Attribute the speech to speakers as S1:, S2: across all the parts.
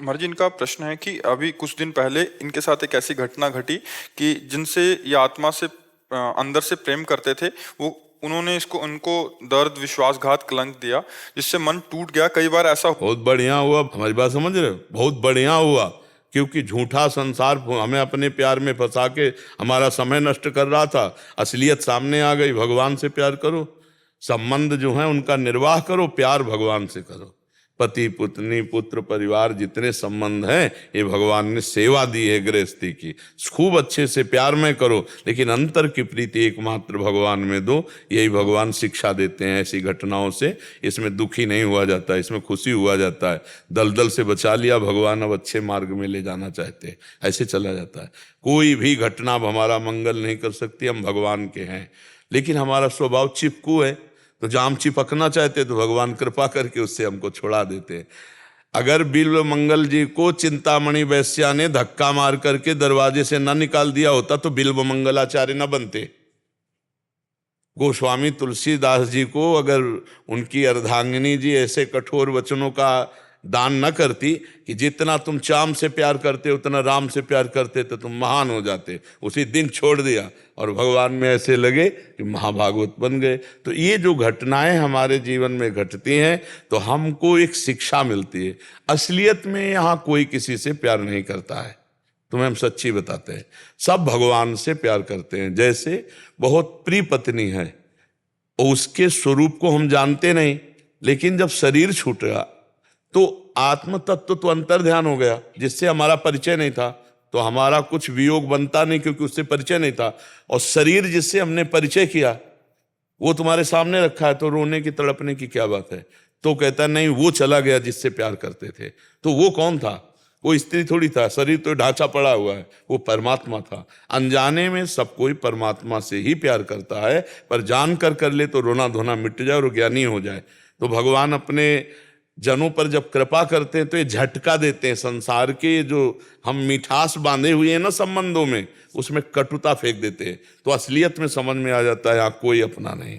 S1: महाराज जी, इनका प्रश्न है कि अभी कुछ दिन पहले इनके साथ एक ऐसी घटना घटी कि जिनसे ये आत्मा से अंदर से प्रेम करते थे, वो उन्होंने इसको उनको दर्द, विश्वासघात, कलंक दिया, जिससे मन टूट गया। कई बार ऐसा
S2: बहुत बढ़िया हुआ, हमारी बात समझ रहे हो, बहुत बढ़िया हुआ। क्योंकि झूठा संसार हमें अपने प्यार में फंसा के हमारा समय नष्ट कर रहा था। असलियत सामने आ गई। भगवान से प्यार करो, संबंध जो है उनका निर्वाह करो, प्यार भगवान से करो। पति पत्नी पुत्र परिवार जितने संबंध हैं, ये भगवान ने सेवा दी है गृहस्थी की। खूब अच्छे से प्यार में करो, लेकिन अंतर की प्रीति एकमात्र भगवान में दो। यही भगवान शिक्षा देते हैं। ऐसी घटनाओं से इसमें दुखी नहीं हुआ जाता, इसमें खुशी हुआ जाता है। दलदल से बचा लिया भगवान, अब अच्छे मार्ग में ले जाना चाहते हैं, ऐसे चला जाता है। कोई भी घटना अब हमारा मंगल नहीं कर सकती। हम भगवान के हैं, लेकिन हमारा स्वभाव चिपकू है। तो जब हम चिपकना चाहते तो भगवान कृपा करके उससे हमको छोड़ा देते। अगर बिल्व मंगल जी को चिंतामणि वैश्या ने धक्का मार करके दरवाजे से न निकाल दिया होता तो बिल्व मंगलाचार्य न बनते। गोस्वामी तुलसीदास जी को अगर उनकी अर्धांगिनी जी ऐसे कठोर वचनों का दान न करती कि जितना तुम चाम से प्यार करते उतना राम से प्यार करते तो तुम महान हो जाते, उसी दिन छोड़ दिया और भगवान में ऐसे लगे कि महाभागवत बन गए। तो ये जो घटनाएं हमारे जीवन में घटती हैं तो हमको एक शिक्षा मिलती है। असलियत में यहाँ कोई किसी से प्यार नहीं करता है, तुम्हें हम सच्ची बताते हैं। सब भगवान से प्यार करते हैं। जैसे बहुत प्रिय पत्नी है, उसके स्वरूप को हम जानते नहीं, लेकिन जब शरीर छूटेगा तो आत्म तत्व तो अंतर ध्यान हो गया, जिससे हमारा परिचय नहीं था। तो हमारा कुछ वियोग बनता नहीं, क्योंकि उससे परिचय नहीं था। और शरीर जिससे हमने परिचय किया वो तुम्हारे सामने रखा है, तो रोने की तड़पने की क्या बात है। तो कहता नहीं, वो चला गया जिससे प्यार करते थे। तो वो कौन था? वो स्त्री थोड़ी था, शरीर तो ढांचा पड़ा हुआ है, वो परमात्मा था। अनजाने में सब कोई परमात्मा से ही प्यार करता है, पर जान कर ले तो रोना धोना मिट जाए और ज्ञानी हो जाए। तो भगवान अपने जनों पर जब कृपा करते हैं तो ये झटका देते हैं। संसार के जो हम मिठास बांधे हुए हैं ना संबंधों में, उसमें कटुता फेंक देते हैं। तो असलियत में समझ में आ जाता है, यहाँ कोई अपना नहीं,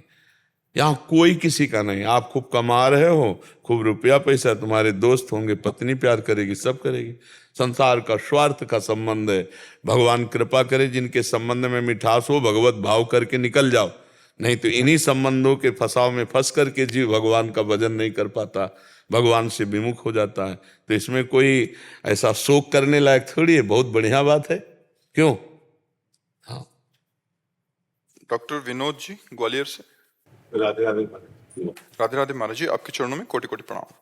S2: यहाँ कोई किसी का नहीं। आप खूब कमा रहे हो, खूब रुपया पैसा, तुम्हारे दोस्त होंगे, पत्नी प्यार करेगी, सब करेगी। संसार का स्वार्थ का संबंध है। भगवान कृपा करे जिनके संबंध में मिठास हो, भगवत भाव करके निकल जाओ। नहीं तो इन्हीं संबंधों के फंसाव में फंस करके जीव भगवान का भजन नहीं कर पाता, भगवान से विमुख हो जाता है। तो इसमें कोई ऐसा शोक करने लायक थोड़ी है, बहुत बढ़िया बात है। क्यों? हाँ।
S1: डॉक्टर विनोद जी ग्वालियर से।
S3: राधे राधे।
S1: राधे राधे महाराज जी, आपके चरणों में कोटि कोटि प्रणाम।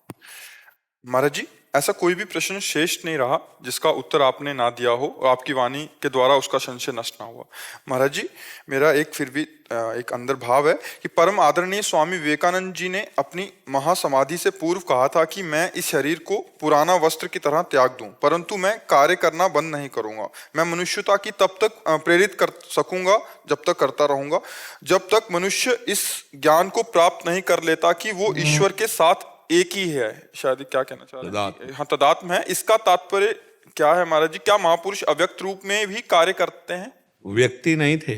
S1: महाराज जी, ऐसा कोई भी प्रश्न शेष नहीं रहा जिसका उत्तर आपने ना दिया हो और आपकी वाणी के द्वारा उसका संशय नष्ट ना हुआ। महाराज जी, मेरा एक फिर भी एक अंदर भाव है कि परम आदरणीय स्वामी विवेकानंद जी ने अपनी महासमाधि से पूर्व कहा था कि मैं इस शरीर को पुराना वस्त्र की तरह त्याग दूं, परंतु मैं कार्य करना बंद नहीं करूंगा। मैं मनुष्यता की तब तक प्रेरित कर सकूंगा जब तक करता रहूंगा, जब तक मनुष्य इस ज्ञान को प्राप्त नहीं कर लेता कि वो ईश्वर के साथ एक ही है। शायद क्या कहना चाह रहे हैं? हाँ, तदात्म है। इसका तात्पर्य क्या है महाराज जी? क्या महापुरुष अव्यक्त रूप में भी कार्य करते हैं?
S2: व्यक्ति नहीं थे,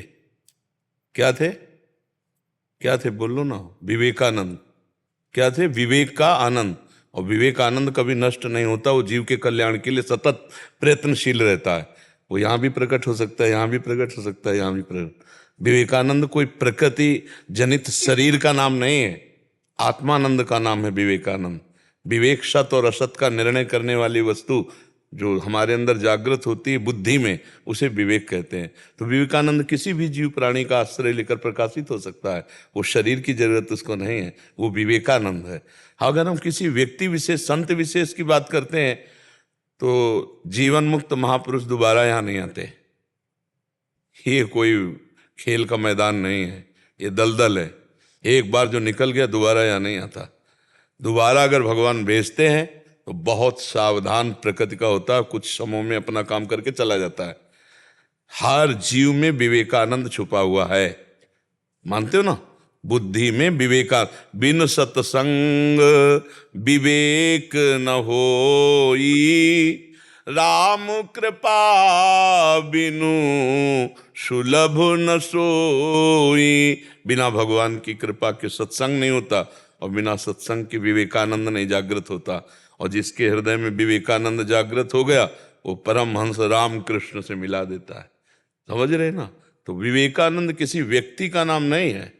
S2: क्या थे? क्या थे? बोलो ना। विवेकानंद क्या थे? विवेक का आनंद। और विवेकानंद कभी नष्ट नहीं होता, वो जीव के कल्याण के लिए सतत प्रयत्नशील रहता है। वो यहाँ भी प्रकट हो सकता है, यहाँ भी प्रकट हो सकता है, यहाँ भी प्रकट। विवेकानंद कोई प्रकृति जनित शरीर का नाम नहीं है, आत्मानंद का नाम है विवेकानंद। विवेक सत और असत का निर्णय करने वाली वस्तु जो हमारे अंदर जागृत होती है बुद्धि में, उसे विवेक कहते हैं। तो विवेकानंद किसी भी जीव प्राणी का आश्रय लेकर प्रकाशित हो सकता है, वो शरीर की जरूरत उसको नहीं है, वो विवेकानंद है। अगर हम किसी व्यक्ति विशेष, संत विशेष की बात करते हैं तो जीवन मुक्त महापुरुष दोबारा यहाँ नहीं आते। ये कोई खेल का मैदान नहीं है, ये दलदल है। एक बार जो निकल गया दोबारा यहाँ नहीं आता। दोबारा अगर भगवान भेजते हैं तो बहुत सावधान प्रकृति का होता है, कुछ समयों में अपना काम करके चला जाता है। हर जीव में विवेकानंद छुपा हुआ है, मानते हो ना? बुद्धि में विवेका, बिन सत्संग विवेक न होई, राम कृपा बिनु सुलभ न सोई। बिना भगवान की कृपा के सत्संग नहीं होता, और बिना सत्संग के विवेकानंद नहीं जागृत होता। और जिसके हृदय में विवेकानंद जागृत हो गया वो परमहंस राम कृष्ण से मिला देता है। समझ रहे ना? तो विवेकानंद किसी व्यक्ति का नाम नहीं है,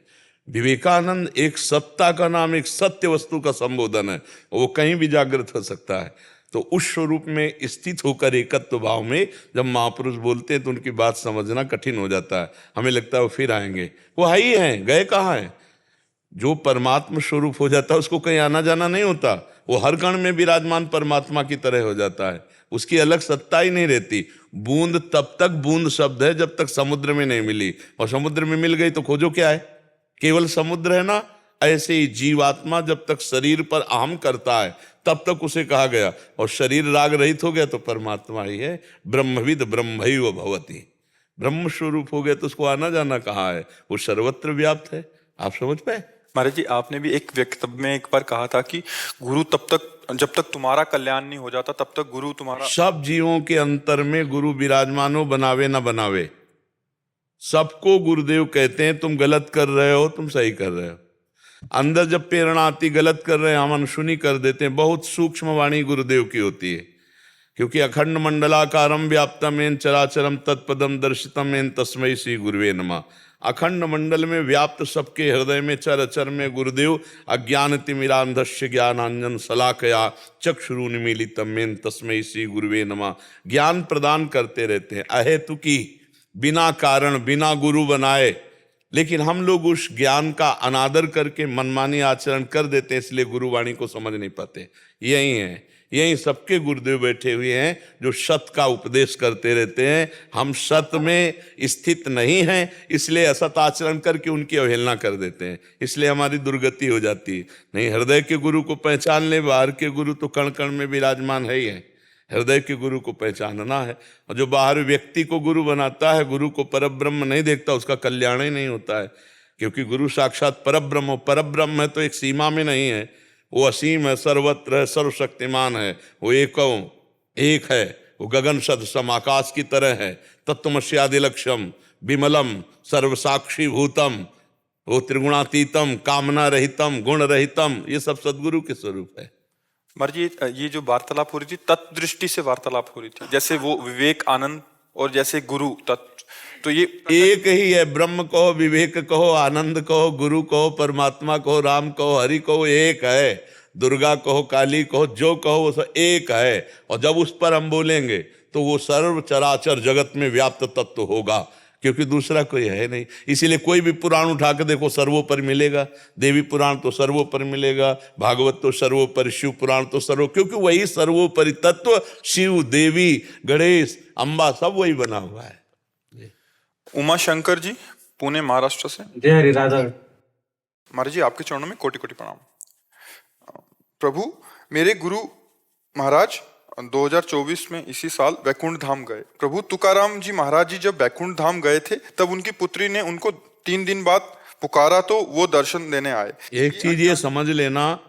S2: विवेकानंद एक सत्ता का नाम, एक सत्य वस्तु का संबोधन है, वो कहीं भी जागृत हो सकता है। तो उस स्वरूप में स्थित होकर एकत्व भाव में जब महापुरुष बोलते हैं तो उनकी बात समझना कठिन हो जाता है। हमें लगता है वो फिर आएंगे, वो है ही हैं, गए कहाँ हैं? जो परमात्मा स्वरूप हो जाता है उसको कहीं आना जाना नहीं होता, वो हर कण में विराजमान परमात्मा की तरह हो जाता है, उसकी अलग सत्ता ही नहीं रहती। बूंद तब तक बूंद शब्द है जब तक समुद्र में नहीं मिली, और समुद्र में मिल गई तो खोजो क्या है, केवल समुद्र है ना। ऐसे ही जीवात्मा जब तक शरीर पर अहम करता है तब तक उसे कहा गया, और शरीर राग रहित हो गया तो परमात्मा ही है। ब्रह्मविद ब्रह्मैव भवति, ब्रह्म स्वरूप हो गया तो उसको आना जाना कहाँ है, वो सर्वत्र व्याप्त है। आप समझ पाए?
S1: महाराज जी, आपने भी एक वक्तव्य में एक बार कहा था कि गुरु तब तक, जब तक तुम्हारा कल्याण नहीं हो जाता तब तक गुरु तुम्हारा।
S2: सब जीवों के अंतर में गुरु विराजमान हो, बनावे ना बनावे, सबको गुरुदेव कहते हैं तुम गलत कर रहे हो, तुम सही कर रहे हो। अंदर जब प्रेरणा आती गलत कर रहे हैं हम अनसुनी कर देते हैं, बहुत सूक्ष्म वाणी गुरुदेव की होती है, क्योंकि अखंड मंडलाकारम व्याप्तम एन चराचरम तत्पदम दर्शितम एन तस्मै श्री गुरुवे नमः। अखंड मंडल में व्याप्त सबके हृदय में चर अचर में गुरुदेव अज्ञान तिमिरांधस्य ज्ञानांजन शलाकया चक्षुरुन्मीलितम मेन तस्मै श्री गुरुवे नमः ज्ञान प्रदान करते रहते हैं अहेतुकी, बिना कारण, बिना गुरु बनाए। लेकिन हम लोग उस ज्ञान का अनादर करके मनमानी आचरण कर देते हैं, इसलिए गुरुवाणी को समझ नहीं पाते। यही है, यही सबके गुरुदेव बैठे हुए हैं जो सत का उपदेश करते रहते हैं। हम सत में स्थित नहीं हैं, इसलिए असत आचरण करके उनकी अवहेलना कर देते हैं, इसलिए हमारी दुर्गति हो जाती है। नहीं, हृदय के गुरु को पहचान ले, बाहर के गुरु तो कण कण में विराजमान है ही है, हृदय के गुरु को पहचानना है। और जो बाहर व्यक्ति को गुरु बनाता है, गुरु को परब्रह्म नहीं देखता, उसका कल्याण ही नहीं होता है, क्योंकि गुरु साक्षात परब्रह्म हो। परब्रह्म है तो एक सीमा में नहीं है, वो असीम है, सर्वत्र है, सर्वशक्तिमान है, वो एक है, वो गगन सदसम आकाश की तरह है, तत्वमस्यादिलक्ष्यम विमलम सर्वसाक्षी भूतम, वो त्रिगुणातीतम कामना रहितम गुण रहितम, ये सब सदगुरु के स्वरूप है।
S1: मर्जी, ये जो वार्तालाप हो रही थी तत्दृष्टि से वार्तालाप हो रही थी, जैसे वो विवेक आनंद और जैसे गुरु तत्व, तो ये
S2: एक ही है। ब्रह्म कहो, विवेक कहो, आनंद कहो, गुरु कहो, परमात्मा कहो, राम कहो, हरि कहो, एक है। दुर्गा कहो, काली कहो, जो कहो वो सब एक है। और जब उस पर हम बोलेंगे तो वो सर्व चराचर जगत में व्याप्त तत्व होगा, क्योंकि दूसरा कोई है नहीं। इसीलिए कोई भी पुराण उठा के देखो सर्वोपरि मिलेगा, देवी पुराण तो सर्वोपरि मिलेगा, भागवत तो सर्वोपरि, शिव पुराण तो सर्व, क्योंकि वही सर्वोपरि तत्व शिव, देवी, गणेश, अम्बा सब वही बना हुआ है।
S1: उमा शंकर जी, पुणे महाराष्ट्र से।
S3: जय हरि राधा।
S1: महाराज जी, आपके चरणों में कोटि कोटि प्रणाम। प्रभु, मेरे गुरु महाराज 2024 में इसी साल वैकुंठ धाम गए। प्रभु तुकाराम जी महाराज जी जब वैकुंठ धाम गए थे तब उनकी पुत्री ने उनको 3 दिन बाद पुकारा तो वो दर्शन देने आए।
S2: एक चीज ये समझ लेना,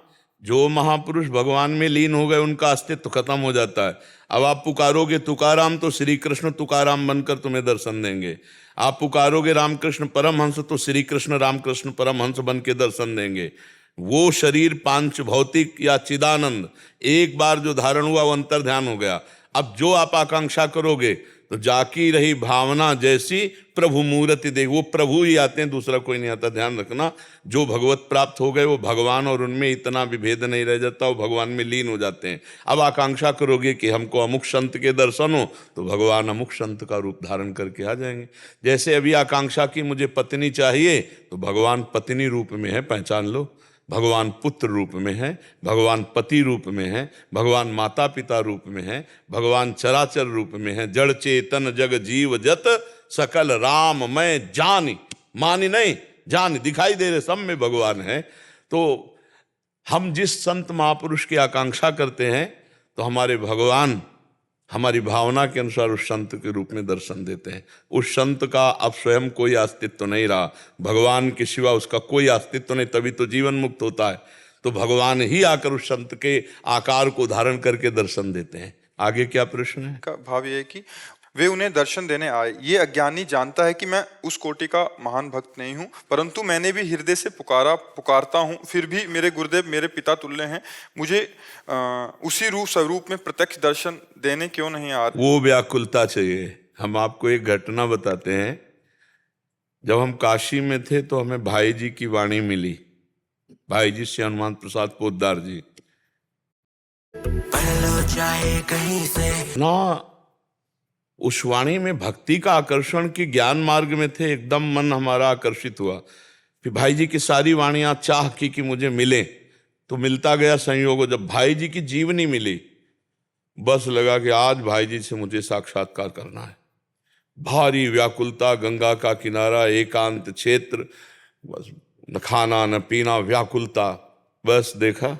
S2: जो महापुरुष भगवान में लीन हो गए उनका अस्तित्व खत्म हो जाता है। अब आप पुकारोगे तुकाराम तो श्री कृष्ण तुकाराम बनकर तुम्हें दर्शन देंगे, आप पुकारोगे रामकृष्ण परमहंस तो श्री कृष्ण रामकृष्ण परमहंस बन के दर्शन देंगे। वो शरीर पांच भौतिक या चिदानंद एक बार जो धारण हुआ वो अंतर ध्यान हो गया। अब जो आप आकांक्षा करोगे तो जाकी रही भावना जैसी प्रभु मूर्ति देख, वो प्रभु ही आते हैं, दूसरा कोई नहीं आता। ध्यान रखना, जो भगवत प्राप्त हो गए वो भगवान, और उनमें इतना विभेद नहीं रह जाता, वो भगवान में लीन हो जाते हैं। अब आकांक्षा करोगे कि हमको अमुक संत के दर्शन हो तो भगवान अमुक संत का रूप धारण करके आ जाएंगे। जैसे अभी आकांक्षा की मुझे पत्नी चाहिए तो भगवान पत्नी रूप में है, पहचान लो। भगवान पुत्र रूप में है, भगवान पति रूप में है, भगवान माता पिता रूप में है, भगवान चराचर रूप में है। जड़ चेतन जग जीव जत सकल राम मैं जानी, मानी नहीं जानी, दिखाई दे रहे सब में भगवान है। तो हम जिस संत महापुरुष की आकांक्षा करते हैं तो हमारे भगवान हमारी भावना के अनुसार उस संत के रूप में दर्शन देते हैं। उस संत का अब स्वयं कोई अस्तित्व नहीं रहा, भगवान के सिवा उसका कोई अस्तित्व नहीं, तभी तो जीवन मुक्त होता है। तो भगवान ही आकर उस संत के आकार को धारण करके दर्शन देते हैं। आगे क्या प्रश्न है?
S1: का भाव ये है कि वे उन्हें दर्शन देने आए। ये अज्ञानी जानता है कि मैं उस कोटि का महान भक्त नहीं हूँ, परंतु मैंने भी हृदय से पुकारता हूँ, फिर भी मेरे गुरुदेव मेरे पिता तुल्य हैं, मुझे उसी रूप स्वरूप में प्रत्यक्ष दर्शन देने क्यों नहीं आ रहे।
S2: वो व्याकुलता चाहिए। हम आपको एक घटना बताते हैं। जब हम काशी में थे तो हमें भाई जी की वाणी मिली। भाई जी श्री हनुमान प्रसाद पोद्दार जी
S3: कहीं से
S2: ना, उस वाणी में भक्ति का आकर्षण की ज्ञान मार्ग में थे, एकदम मन हमारा आकर्षित हुआ। फिर भाई जी की सारी वाणियां चाह की कि मुझे मिले, तो मिलता गया संयोग। जब भाई जी की जीवनी मिली, बस लगा कि आज भाई जी से मुझे साक्षात्कार करना है। भारी व्याकुलता, गंगा का किनारा, एकांत क्षेत्र, बस न खाना न पीना, व्याकुलता। बस देखा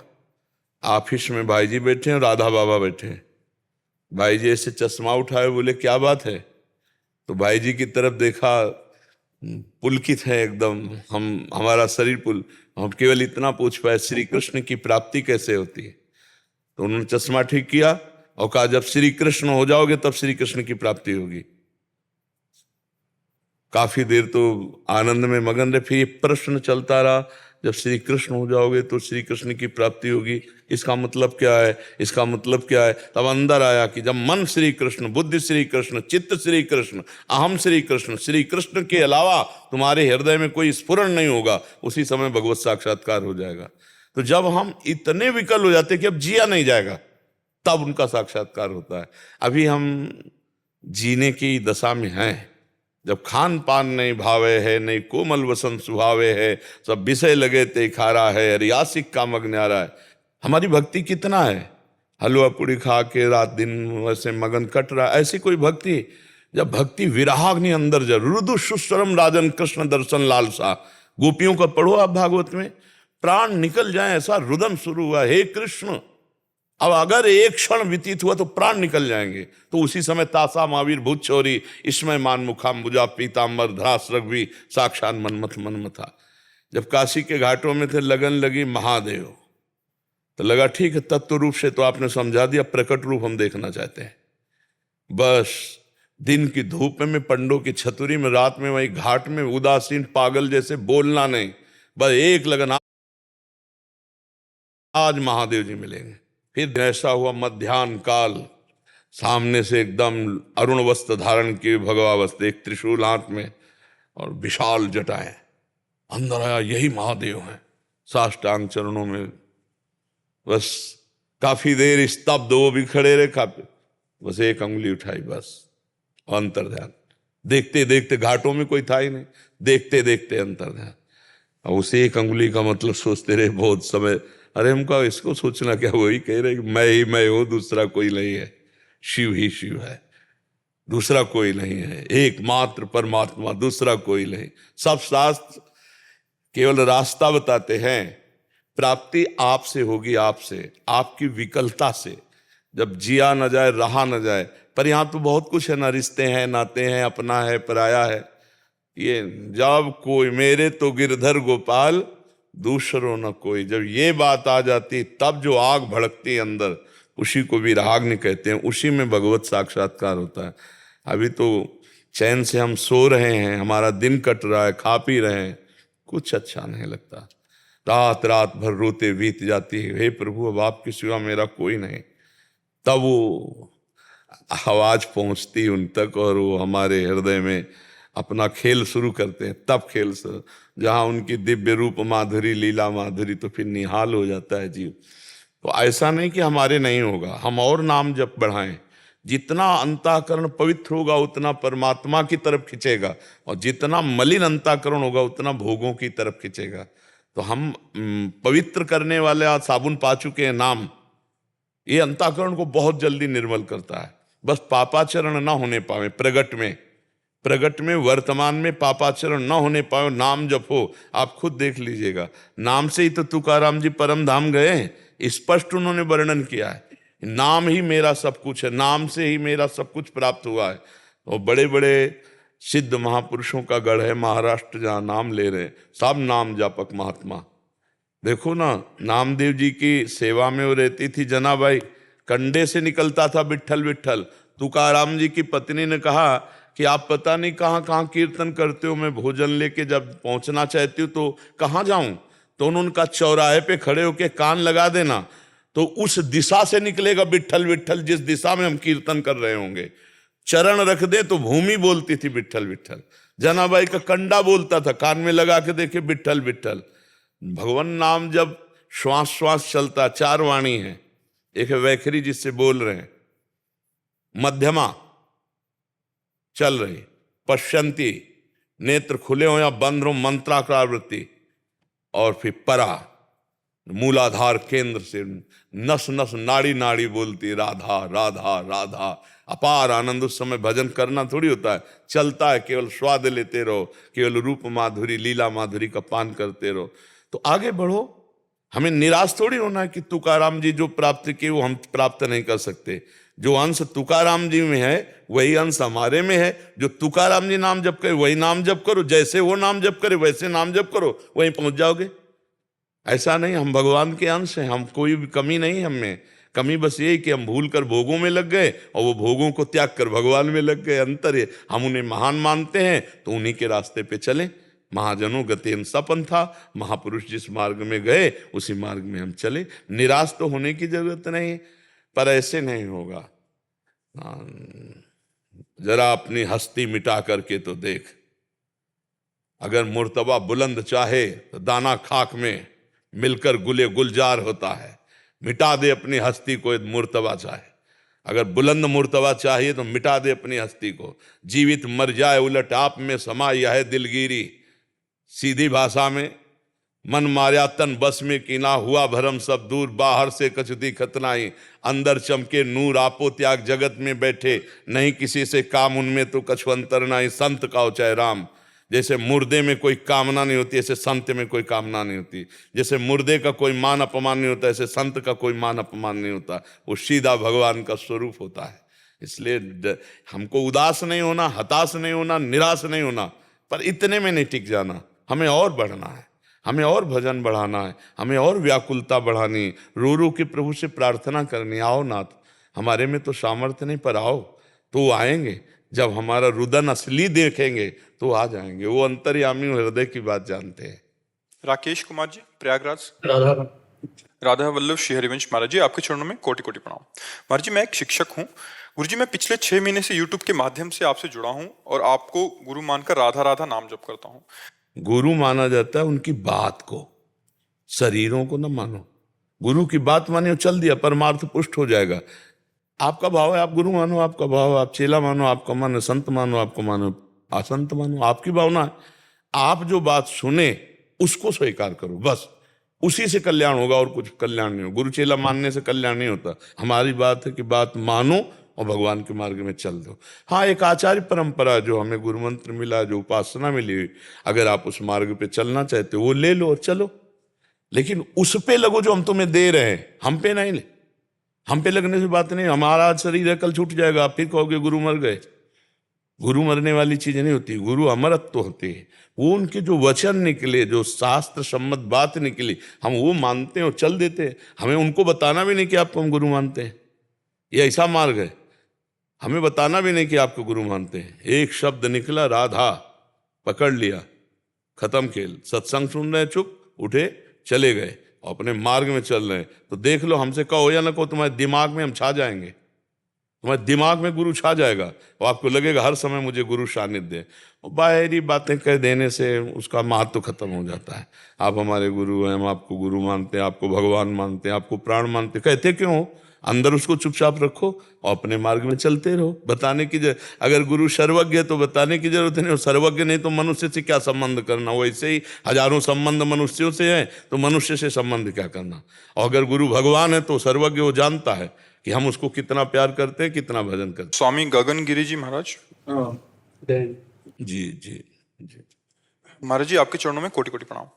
S2: ऑफिस में भाई जी बैठे हैं, राधा बाबा बैठे हैं। भाई जी ऐसे चश्मा उठाए, बोले क्या बात है? तो भाई जी की तरफ देखा, पुलकित है एकदम, हमारा शरीर पुल। हम केवल इतना पूछ पाए, श्री कृष्ण की प्राप्ति कैसे होती है? तो उन्होंने चश्मा ठीक किया और कहा, जब श्री कृष्ण हो जाओगे तब श्री कृष्ण की प्राप्ति होगी। काफी देर तो आनंद में मगन रहे। फिर ये प्रश्न चलता रहा, जब श्री कृष्ण हो जाओगे तो श्री कृष्ण की प्राप्ति होगी, इसका मतलब क्या है? इसका मतलब क्या है? तब अंदर आया कि जब मन श्री कृष्ण, बुद्धि श्री कृष्ण, चित्त श्री कृष्ण, अहम श्री कृष्ण, श्री कृष्ण के अलावा तुम्हारे हृदय में कोई स्फुरण नहीं होगा, उसी समय भगवत साक्षात्कार हो जाएगा। तो जब हम इतने विकल हो जाते कि अब जिया नहीं जाएगा, तब उनका साक्षात्कार होता है। अभी हम जीने की दशा में हैं। जब खान पान नहीं भावे है, नहीं कोमल वसन सुहावे है, सब विषय लगे ते खारा है, रियासिक का मग न्यारा है। हमारी भक्ति कितना है? हलवा पूड़ी खा के रात दिन वैसे मगन कट रहा, ऐसी कोई भक्ति? जब भक्ति विराग्नि अंदर जा, रुदु सुस्वरम राजन कृष्ण दर्शन लालसा। गोपियों का पढ़ो आप भागवत में, प्राण निकल जाए ऐसा रुदन शुरू हुआ, हे कृष्ण। अब अगर एक क्षण व्यतीत हुआ तो प्राण निकल जाएंगे। तो उसी समय तासा महावीर भूत चोरी, इसमें मान मुखाम्बुजा पीताम्बर धरास रघुवी, साक्षात मनमथ मनमथा। जब काशी के घाटों में थे, लगन लगी महादेव, तो लगा ठीक है, तत्व रूप से तो आपने समझा दिया, प्रकट रूप हम देखना चाहते हैं। बस दिन की धूप में पंडों की छतुरी में, रात में वही घाट में उदासीन पागल जैसे बोलना नहीं, बस एक लगन, आज महादेव जी मिलेंगे। फिर ऐसा हुआ मध्याह्न काल, सामने से एकदम अरुण वस्त्र धारण किए भगवावस्था, एक त्रिशूल हाथ में और विशाल जटाएं। अंदर आया, यही महादेव हैं, साष्टांग चरणों में। बस काफी देर स्तब्ध, वो भी खड़े रहे, काफी बस एक अंगुली उठाई, बस अंतर ध्यान। देखते देखते, घाटों में कोई था ही नहीं, देखते देखते अंतर ध्यान। और उसे एक अंगुली का मतलब सोचते रहे बहुत समय। अरे हमको इसको सोचना क्या, वही कह रहे कि मैं ही मैं हूं, दूसरा कोई नहीं है, शिव ही शिव है, दूसरा कोई नहीं है, एकमात्र परमात्मा, दूसरा कोई नहीं। सब शास्त्र केवल रास्ता बताते हैं, प्राप्ति आपसे होगी, आपसे, आपकी विकलता से। जब जिया न जाए, रहा न जाए। पर यहां तो बहुत कुछ है ना, रिश्ते हैं, नाते हैं, अपना है, पराया है। ये जब कोई मेरे तो गिरधर गोपाल, दूसरों न कोई, जब ये बात आ जाती, तब जो आग भड़कती अंदर, उसी को विराग्नि कहते हैं, उसी में भगवत साक्षात्कार होता है। अभी तो चैन से हम सो रहे हैं, हमारा दिन कट रहा है, खा पी रहे हैं, कुछ अच्छा नहीं लगता। रात रात भर रोते बीत जाती है, हे प्रभु अब आपके सिवा मेरा कोई नहीं। तब वो आवाज पहुंचती उन तक और वो हमारे हृदय में अपना खेल शुरू करते हैं। तब खेल शुरू, जहां उनकी दिव्य रूप माधुरी, लीला माधुरी, तो फिर निहाल हो जाता है जीव। तो ऐसा नहीं कि हमारे नहीं होगा, हम और नाम जप बढ़ाएं। जितना अंतःकरण पवित्र होगा उतना परमात्मा की तरफ खिंचेगा, और जितना मलिन अंतःकरण होगा उतना भोगों की तरफ खिंचेगा। तो हम पवित्र करने वाले आज साबुन पा चुके हैं नाम, ये अंतःकरण को बहुत जल्दी निर्मल करता है। बस पापाचरण ना होने पावे, प्रगट में वर्तमान में पापाचरण ना होने पावे, नाम जप हो। आप खुद देख लीजिएगा, नाम से ही तो तुकाराम जी परम धाम गए, स्पष्ट उन्होंने वर्णन किया है, नाम ही मेरा सब कुछ है, नाम से ही मेरा सब कुछ प्राप्त हुआ है। और बड़े बड़े सिद्ध महापुरुषों का गढ़ है महाराष्ट्र, जहाँ नाम ले रहे हैं, सब नाम जापक महात्मा। देखो ना, नामदेव जी की सेवा में वो रहती थी जनाबाई, कंडे से निकलता था विट्ठल विट्ठल, तुकाराम जी की पत्नी ने कहा कि आप पता नहीं कहाँ कहाँ कीर्तन करते हो, मैं भोजन लेके जब पहुंचना चाहती हूँ तो कहाँ जाऊं? तो उन्होंने कहा चौराहे पे खड़े होके कान लगा देना, तो उस दिशा से निकलेगा विट्ठल विट्ठल, जिस दिशा में हम कीर्तन कर रहे होंगे। चरण रख दे तो भूमि बोलती थी विट्ठल विट्ठल। जनाबाई का कंडा बोलता था, कान में लगा के देखे विट्ठल विट्ठल। भगवान नाम जब श्वास श्वास चलता, 4 वाणी है, एक है वैखरी जिससे बोल रहे हैं, मध्यमा चल रही, पश्यंती नेत्र खुले हो या बंद हो मंत्राकार वृत्ति, और फिर परा मूलाधार केंद्र से नस नस नाड़ी नाड़ी बोलती राधा राधा राधा। अपार आनंद। उस समय भजन करना थोड़ी होता है, चलता है, केवल स्वाद लेते रहो, केवल रूप माधुरी लीला माधुरी का पान करते रहो। तो आगे बढ़ो, हमें निराश थोड़ी होना है कि तुकाराम जी जो प्राप्त किए वो हम प्राप्त नहीं कर सकते। जो अंश तुकाराम जी में है वही अंश हमारे में है। जो तुकाराम जी नाम जप करे वही नाम जप करो, जैसे वो नाम जप करे वैसे नाम जप करो, वहीं पहुंच जाओगे। ऐसा नहीं, हम भगवान के अंश हैं, हम कोई भी कमी नहीं हम में। कमी बस यही कि हम भूल कर भोगों में लग गए और वो भोगों को त्याग कर भगवान में लग गए। अंतर है, हम उन्हें महान मानते हैं तो उन्हीं के रास्ते पे चलें। महाजनों गतेन सपंथा, महापुरुष जिस मार्ग में गए उसी मार्ग में हम चले। निराश तो होने की जरूरत नहीं, पर ऐसे नहीं होगा। जरा अपनी हस्ती मिटा करके तो देख, अगर मुर्तबा बुलंद चाहे तो दाना खाक में मिलकर गुले गुलजार होता है। मिटा दे अपनी हस्ती को, मुर्तबा चाहे। अगर बुलंद मुर्तबा चाहिए तो मिटा दे अपनी हस्ती को। जीवित मर जाए उलट आप में समा यह है दिलगिरी। सीधी भाषा में, मन मार्या तन बस में कीना, हुआ भरम सब दूर, बाहर से कछु दिखत नाही, अंदर चमके नूर, आपो त्याग जगत में बैठे, नहीं किसी से काम उनमें तो कछु अंतर नाही, संत का चाहे राम। जैसे मुर्दे में कोई कामना नहीं होती, ऐसे संत में कोई कामना नहीं होती। जैसे मुर्दे का कोई मान अपमान नहीं होता, ऐसे संत का कोई मान अपमान नहीं होता। वो सीधा भगवान का स्वरूप होता है। इसलिए हमको उदास नहीं होना, हताश नहीं होना, निराश नहीं होना, पर इतने में नहीं टिक जाना। हमें और बढ़ना है, हमें और भजन बढ़ाना है, हमें और व्याकुलता बढ़ानी, रो रो के प्रभु से प्रार्थना करनी, आओ नाथ, हमारे में तो सामर्थ्य नहीं, पर आओ। तो आएंगे, जब हमारा रुदन असली देखेंगे तो आ जाएंगे। वो अंतर्यामी हृदय की बात जानते हैं।
S1: राकेश कुमार जी, प्रयागराज।
S4: राधा
S1: राधा वल्लभ श्री हरिवंश महाराज जी, आपके चरणों में कोटि कोटि प्रणाम। महाराज जी, मैं एक शिक्षक हूँ। गुरु जी, मैं पिछले 6 महीने से यूट्यूब के माध्यम से आपसे जुड़ा हूँ और आपको गुरु मानकर राधा राधा नाम जप करता हूँ।
S2: गुरु माना जाता है उनकी बात को, शरीरों को न मानो। गुरु की बात माने, चल दिया, परमार्थ पुष्ट हो जाएगा। आपका भाव है आप गुरु मानो, आपका भाव है आप चेला मानो, आपका मन है संत मानो, आपको मानो असंत मानो, आपकी भावना है। आप जो बात सुने उसको स्वीकार करो, बस उसी से कल्याण होगा, और कुछ कल्याण नहीं हो। गुरु चेला मानने से कल्याण नहीं होता। हमारी बात है कि बात मानो और भगवान के मार्ग में चल दो। हाँ, एक आचार्य परंपरा जो हमें गुरु मंत्र मिला, जो उपासना मिली, अगर आप उस मार्ग पे चलना चाहते हो वो ले लो और चलो, लेकिन उस पे लगो जो हम तुम्हें दे रहे हैं, हम पे नहीं ले। हम पे लगने से बात नहीं, हमारा शरीर है कल छूट जाएगा, आप फिर कहोगे गुरु मर गए। गुरु मरने वाली चीज नहीं होती, गुरु अमरत्व होती है। वो उनके जो वचन निकले, जो शास्त्र सम्मत बात निकली, हम वो मानते हैं और चल देते हैं। हमें उनको बताना भी नहीं कि आपको हम गुरु मानते हैं, ये ऐसा मार्ग है। हमें बताना भी नहीं कि आपको गुरु मानते हैं। एक शब्द निकला राधा, पकड़ लिया, खत्म खेल। सत्संग सुन रहे, चुप, उठे, चले गए, अपने मार्ग में चल रहे हैं। तो देख लो, हमसे कहो या ना कहो, तुम्हारे दिमाग में हम छा जाएंगे, तुम्हारे दिमाग में गुरु छा जाएगा और आपको लगेगा हर समय मुझे गुरु सानिध्य। और बाहरी बातें कह देने से उसका महत्व खत्म हो जाता है। आप हमारे गुरु हैं, हम आपको गुरु मानते हैं, आपको भगवान मानते हैं, आपको प्राण मानते, कहते क्यों हो? अंदर उसको चुपचाप रखो और अपने मार्ग में चलते रहो। बताने की अगर गुरु सर्वज्ञ है तो बताने की जरूरत नहीं, और सर्वज्ञ नहीं तो मनुष्य से क्या संबंध करना। वैसे ही हजारों संबंध मनुष्यों से हैं, तो मनुष्य से संबंध क्या करना। और अगर गुरु भगवान है तो सर्वज्ञ, वो जानता है कि हम उसको कितना प्यार करते हैं, कितना भजन करते हैं।
S1: स्वामी गगन गिरी जी महाराज।
S2: जी जी जी
S1: महाराज जी, आपके चरणों में कोटि कोटि प्रणाम।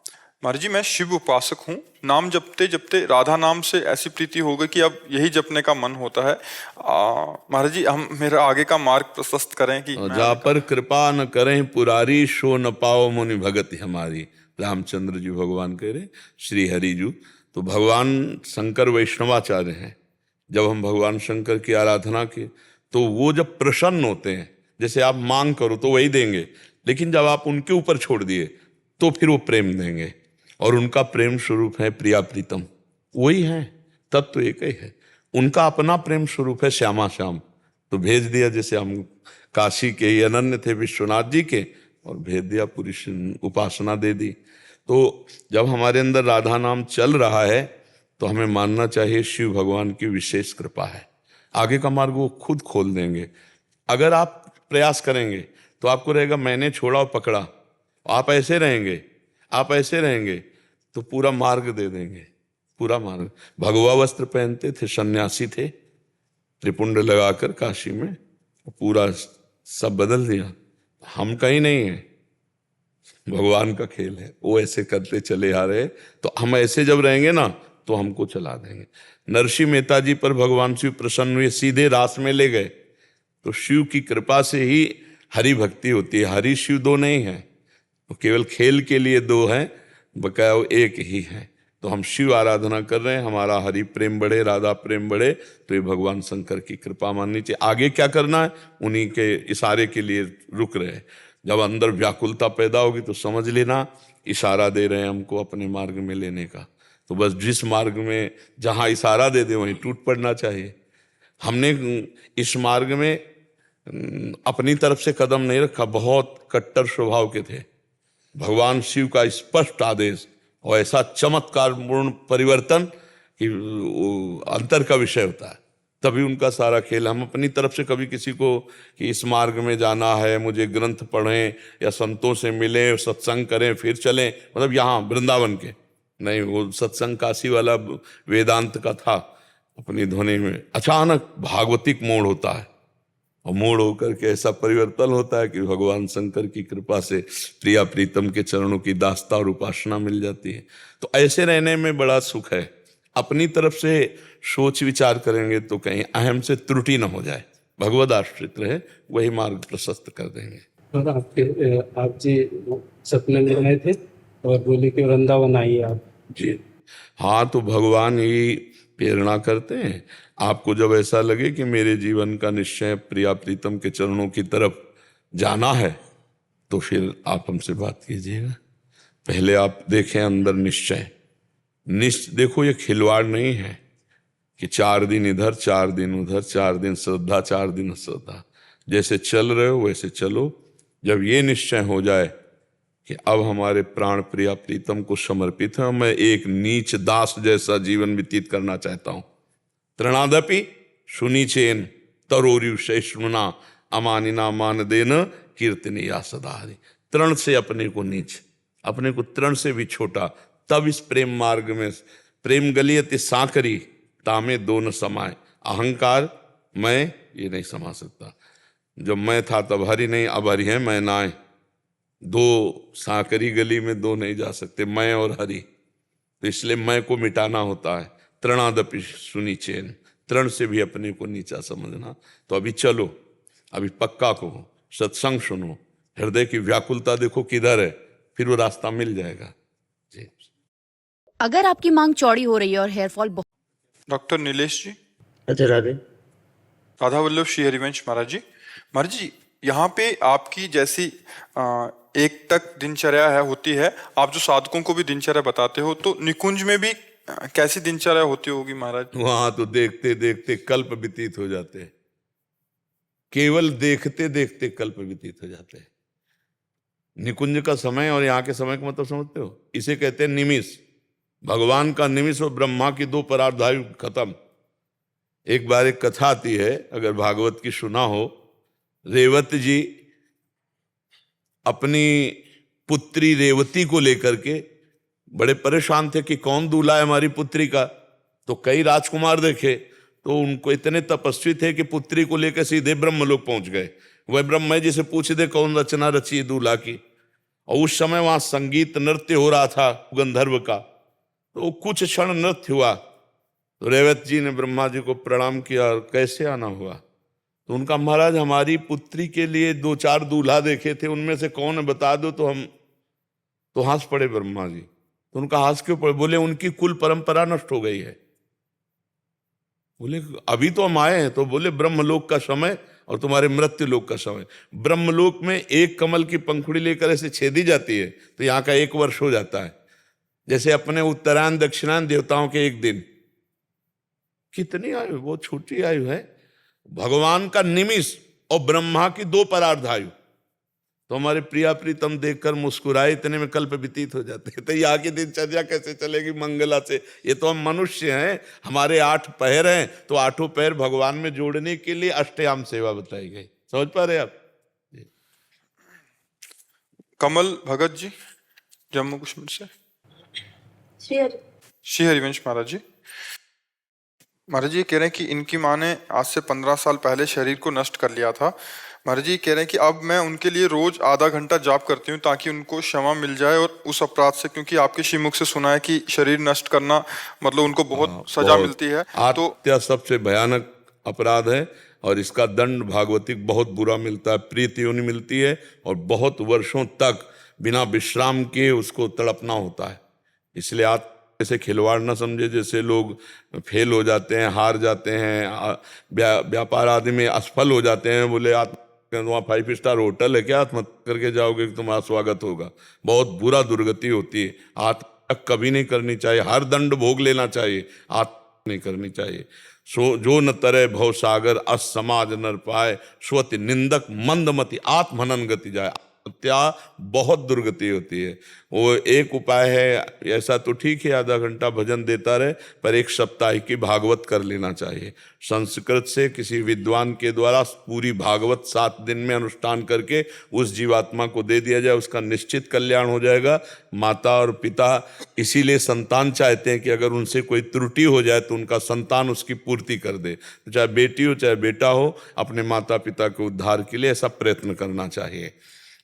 S1: महाराज जी, मैं शिव उपासक हूँ। नाम जपते जपते राधा नाम से ऐसी प्रीति हो गई कि अब यही जपने का मन होता है। महाराज जी, हम मेरा आगे का मार्ग प्रशस्त करें कि
S2: जा पर कृपा न करें पुरारी, शो न पाओ मुनि भगति हमारी। रामचंद्र जी भगवान कह रहे, श्री हरि जी। तो भगवान शंकर वैष्णवाचार्य हैं। जब हम भगवान शंकर की आराधना की तो वो जब प्रसन्न होते हैं, जैसे आप मांग करो तो वही देंगे, लेकिन जब आप उनके ऊपर छोड़ दिए तो फिर वो प्रेम देंगे। और उनका प्रेम स्वरूप है प्रिया प्रीतम, वही है, तत्व तो एक ही है। उनका अपना प्रेम स्वरूप है श्यामा श्याम। तो भेज दिया, जैसे हम काशी के ही अनन्य थे विश्वनाथ जी के, और भेज दिया, पूरी उपासना दे दी। तो जब हमारे अंदर राधा नाम चल रहा है तो हमें मानना चाहिए शिव भगवान की विशेष कृपा है। आगे का मार्ग वो खुद खोल देंगे। अगर आप प्रयास करेंगे तो आपको रहेगा मैंने छोड़ा और पकड़ा, आप ऐसे रहेंगे, आप ऐसे रहेंगे, तो पूरा मार्ग दे देंगे, पूरा मार्ग। भगवा वस्त्र पहनते थे, सन्यासी थे, त्रिपुंड लगाकर काशी में, पूरा सब बदल दिया। हम कहीं नहीं है, भगवान का खेल है, वो ऐसे करते चले आ रहे। तो हम ऐसे जब रहेंगे ना तो हमको चला देंगे। नरसिंह मेहता जी पर भगवान शिव प्रसन्न हुए, सीधे रास में ले गए। तो शिव की कृपा से ही हरि भक्ति होती है। हरि शिव दो नहीं है, तो केवल खेल के लिए दो हैं, बकाया वो एक ही है। तो हम शिव आराधना कर रहे हैं, हमारा हरि प्रेम बढ़े, राधा प्रेम बढ़े, तो ये भगवान शंकर की कृपा माननी चाहिए। आगे क्या करना है उन्हीं के इशारे के लिए रुक रहे हैं। जब अंदर व्याकुलता पैदा होगी तो समझ लेना इशारा दे रहे हैं हमको अपने मार्ग में लेने का। तो बस जिस मार्ग में जहाँ इशारा दे दे वहीं टूट पड़ना चाहिए। हमने इस मार्ग में अपनी तरफ से कदम नहीं रखा, बहुत कट्टर स्वभाव के थे। भगवान शिव का स्पष्ट आदेश और ऐसा चमत्कार पूर्ण परिवर्तन कि अंतर का विषय होता है, तभी उनका सारा खेल। हम अपनी तरफ से कभी किसी को कि इस मार्ग में जाना है, मुझे ग्रंथ पढ़ें या संतों से मिलें, सत्संग करें फिर चलें, मतलब यहाँ वृंदावन के नहीं, वो सत्संग काशी वाला वेदांत का था। अपनी ध्वनि में अचानक भागवतिक मोड़ होता है, और मोड़ होकर के ऐसा परिवर्तन होता है कि भगवान शंकर की कृपा से प्रिया प्रीतम के चरणों की दास्ता और उपासना मिल जाती है। तो ऐसे रहने में बड़ा सुख है। अपनी तरफ से सोच विचार करेंगे तो कहीं अहम से त्रुटि न हो जाए, भगवद आश्रित रहे, वही मार्ग प्रशस्त कर देंगे।
S4: और आप जी सपने में आए थे और बोले कि वृंदावन आइए आप
S2: जी। हाँ, तो भगवान ही प्रेरणा करते हैं। आपको जब ऐसा लगे कि मेरे जीवन का निश्चय प्रिया प्रीतम के चरणों की तरफ जाना है, तो फिर आप हमसे बात कीजिएगा। पहले आप देखें अंदर निश्चय। देखो ये खिलवाड़ नहीं है कि 4 दिन इधर 4 दिन उधर, 4 दिन श्रद्धा 4 दिन अश्रद्धा। जैसे चल रहे हो वैसे चलो। जब ये निश्चय हो जाए कि अब हमारे प्राण प्रिया प्रीतम को समर्पित है, मैं एक नीच दास जैसा जीवन व्यतीत करना चाहता हूं। तृणादपि सुनीचेन तरोरु सहिष्णुना अमानिना मान देन कीर्तनीया सदाहरि। तृण से अपने को नीच, अपने को तृण से भी छोटा, तब इस प्रेम मार्ग में प्रेम गलियत सांकरी तामे दो न समाए। अहंकार मैं ये नहीं समा सकता। जब मैं था तब हरि नहीं, अब हरि है मैं नाए। 2 सांकरी गली में 2 नहीं जा सकते, मैं और हरि। तो इसलिए मैं को मिटाना होता है। तृणादपि सुनीचेन, तृण से भी अपने को नीचा समझना। तो अभी चलो, अभी पक्का कहो, सत्संग सुनो, हृदय की व्याकुलता देखो किधर है, फिर वो रास्ता मिल जाएगा। जी।
S5: अगर आपकी मांग चौड़ी हो रही है और हेयर फॉल
S1: डॉक्टर नीलेश जी।
S6: अच्छा राधे।
S1: राधा वल्लभ श्री हरिवंश महाराज जी। महाराज जी, यहाँ पे आपकी जैसी एक तक दिनचर्या है होती है, आप जो साधकों को भी दिनचर्या बताते हो, तो निकुंज में भी कैसी दिनचर्या होती होगी महाराज?
S2: वहां तो देखते देखते कल्प व्यतीत हो जाते हैं, केवल देखते देखते कल्प व्यतीत हो जाते हैं। निकुंज का समय और यहाँ के समय का मतलब समझते हो? इसे कहते हैं निमिष। भगवान का निमिष और ब्रह्मा की 2 परार्धायु खत्म। एक बार एक कथा आती है, अगर भागवत की सुना हो। रेवत जी अपनी पुत्री रेवती को लेकर के बड़े परेशान थे कि कौन दूल्हा है हमारी पुत्री का। तो कई राजकुमार देखे, तो उनको इतने तपस्वी थे कि पुत्री को लेकर सीधे ब्रह्मलोक पहुंच गए। वह ब्रह्मा जी से पूछ दे कौन रचना रची है दूल्हा की। और उस समय वहां संगीत नृत्य हो रहा था गंधर्व का, तो कुछ क्षण नृत्य हुआ। तो रेवत जी ने ब्रह्मा जी को प्रणाम किया, कैसे आना हुआ? तो उनका महाराज हमारी पुत्री के लिए 2-4 दूल्हा देखे थे, उनमें से कौन है बता दो। तो हम तो हंस पड़े ब्रह्मा जी। तो उनका हंस क्यों पड़े? बोले उनकी कुल परंपरा नष्ट हो गई है। बोले अभी तो हम आए हैं, तो बोले ब्रह्मलोक का समय और तुम्हारे मृत्यु लोक का समय। ब्रह्मलोक में एक कमल की पंखुड़ी लेकर ऐसे छेदी जाती है तो यहाँ का 1 वर्ष हो जाता है। जैसे अपने उत्तरायण दक्षिणायन देवताओं के 1 दिन। कितनी आयु, बहुत छोटी आयु है। भगवान का निमिष और ब्रह्मा की 2 परार्ध आयु। तो हमारे प्रिया प्रीतम देखकर मुस्कुराए, इतने में कल्प व्यतीत हो जाते हैं। तो यहाँ की दिनचर्या कैसे चलेगी मंगला से? ये तो हम मनुष्य हैं, हमारे 8 पैर हैं, तो 8 पैर भगवान में जोड़ने के लिए अष्टयाम सेवा बताई गई। समझ पा रहे आप?
S1: कमल भगत जी, जम्मू कश्मीर से। श्री हरिवंश महाराज जी, महाराज जी ये कह रहे हैं कि इनकी माँ ने आज से 15 साल पहले शरीर को नष्ट कर लिया था। महाराज जी कह रहे हैं कि अब मैं उनके लिए रोज आधा घंटा जाप करती हूँ ताकि उनको क्षमा मिल जाए और उस अपराध से, क्योंकि आपके श्रीमुख से सुना है कि शरीर नष्ट करना मतलब उनको बहुत सजा मिलती है। तो
S2: हत्या सबसे भयानक अपराध है और इसका दंड भागवतिक बहुत बुरा मिलता है, प्रीति योनि मिलती है और बहुत वर्षों तक बिना विश्राम के उसको तड़पना होता है। इसलिए आप ऐसे खिलवाड़ न समझे, जैसे लोग फेल हो जाते हैं, हार जाते हैं, व्यापार आदि में असफल हो जाते हैं। बोले आप वहाँ 5 स्टार होटल है क्या, आत्महत्या करके जाओगे कि तुम्हारा स्वागत होगा। बहुत बुरा दुर्गति होती है। आत्महत्या कभी नहीं करनी चाहिए, हर दंड भोग लेना चाहिए, आत्महत्या नहीं करनी चाहिए। सो जो न तरे भव सागर अस समाज नर पाए, स्वति निंदक मंदमति आत्महनन गति जाए। हत्या बहुत दुर्गति होती है। वो एक उपाय है, ऐसा तो ठीक है आधा घंटा भजन देता रहे, पर 1 सप्ताह की भागवत कर लेना चाहिए। संस्कृत से किसी विद्वान के द्वारा पूरी भागवत 7 दिन में अनुष्ठान करके उस जीवात्मा को दे दिया जाए, उसका निश्चित कल्याण हो जाएगा। माता और पिता इसीलिए संतान चाहते हैं कि अगर उनसे कोई त्रुटि हो जाए तो उनका संतान उसकी पूर्ति कर दे। तो चाहे बेटी हो चाहे बेटा हो, अपने माता पिता के उद्धार के लिए ऐसा प्रयत्न करना चाहिए।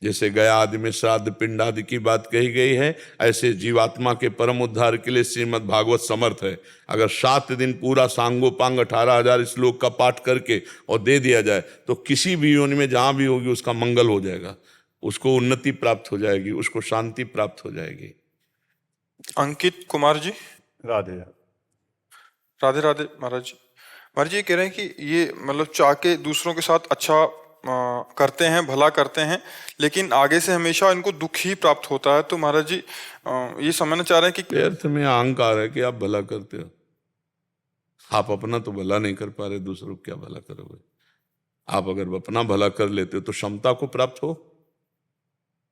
S2: जैसे गया आदि में श्राद्ध पिंड आदि की बात कही गई है, ऐसे जीवात्मा के परम उद्धार के लिए श्रीमद् भागवत समर्थ है। अगर 7 दिन पूरा सांगोपांग 18,000 श्लोक का पाठ करके और दे दिया जाए तो किसी भी योनि में जहां भी होगी उसका मंगल हो जाएगा, उसको उन्नति प्राप्त हो जाएगी, उसको शांति प्राप्त हो जाएगी।
S1: अंकित कुमार जी,
S6: राधे
S1: राधे राधे महाराज जी। महाराज जी ये कह रहे हैं कि ये मतलब चाह के दूसरों के साथ अच्छा करते हैं, भला करते हैं, लेकिन आगे से हमेशा इनको दुख ही प्राप्त होता है। तो महाराज जी ये समझना चाह रहे हैं कि
S2: अर्थ में अहंकार है कि आप भला करते हो। आप अपना तो भला नहीं कर पा रहे, दूसरों को क्या भला करोगे? आप अगर अपना भला कर लेते हो तो क्षमता को प्राप्त हो।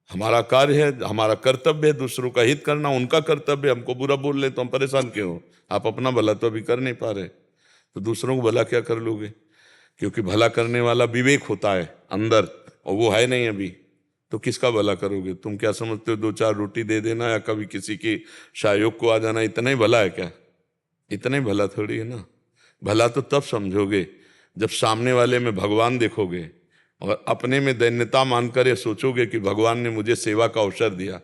S2: हमारा कार्य है, हमारा कर्तव्य है दूसरों का हित करना, उनका कर्तव्य। हमको बुरा बोल ले तो हम परेशान क्यों हो? आप अपना भला तो अभी कर नहीं पा रहे, तो दूसरों को भला क्या कर लोगे? क्योंकि भला करने वाला विवेक होता है अंदर, और वो है नहीं अभी, तो किसका भला करोगे? तुम क्या समझते हो 2-4 रोटी दे देना या कभी किसी की सहयोग को आ जाना इतना ही भला है क्या? इतना ही भला थोड़ी है ना। भला तो तब समझोगे जब सामने वाले में भगवान देखोगे और अपने में दैन्यता मानकर ये सोचोगे कि भगवान ने मुझे सेवा का अवसर दिया,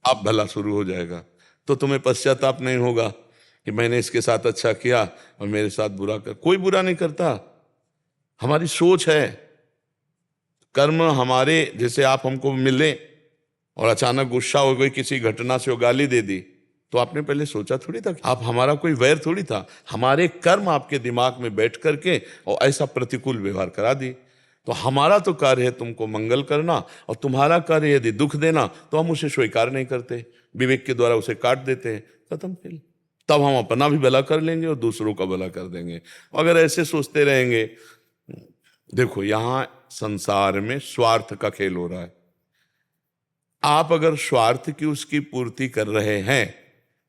S2: अब भला शुरू हो जाएगा। तो तुम्हें पश्चाताप नहीं होगा कि मैंने इसके साथ अच्छा किया और मेरे साथ बुरा कर। कोई बुरा नहीं करता, हमारी सोच है। कर्म हमारे, जैसे आप हमको मिले और अचानक गुस्सा हो गई किसी घटना से, वो गाली दे दी, तो आपने पहले सोचा थोड़ी था? आप हमारा कोई वैर थोड़ी था। हमारे कर्म आपके दिमाग में बैठ करके और ऐसा प्रतिकूल व्यवहार करा दी। तो हमारा तो कार्य है तुमको मंगल करना, और तुम्हारा कार्य यदि दुख देना तो हम उसे स्वीकार नहीं करते, विवेक के द्वारा उसे काट देते हैं, खत्म खेल। तब हम अपना भी भला कर लेंगे और दूसरों का भला कर देंगे। अगर ऐसे सोचते रहेंगे, देखो यहां संसार में स्वार्थ का खेल हो रहा है। आप अगर स्वार्थ की उसकी पूर्ति कर रहे हैं,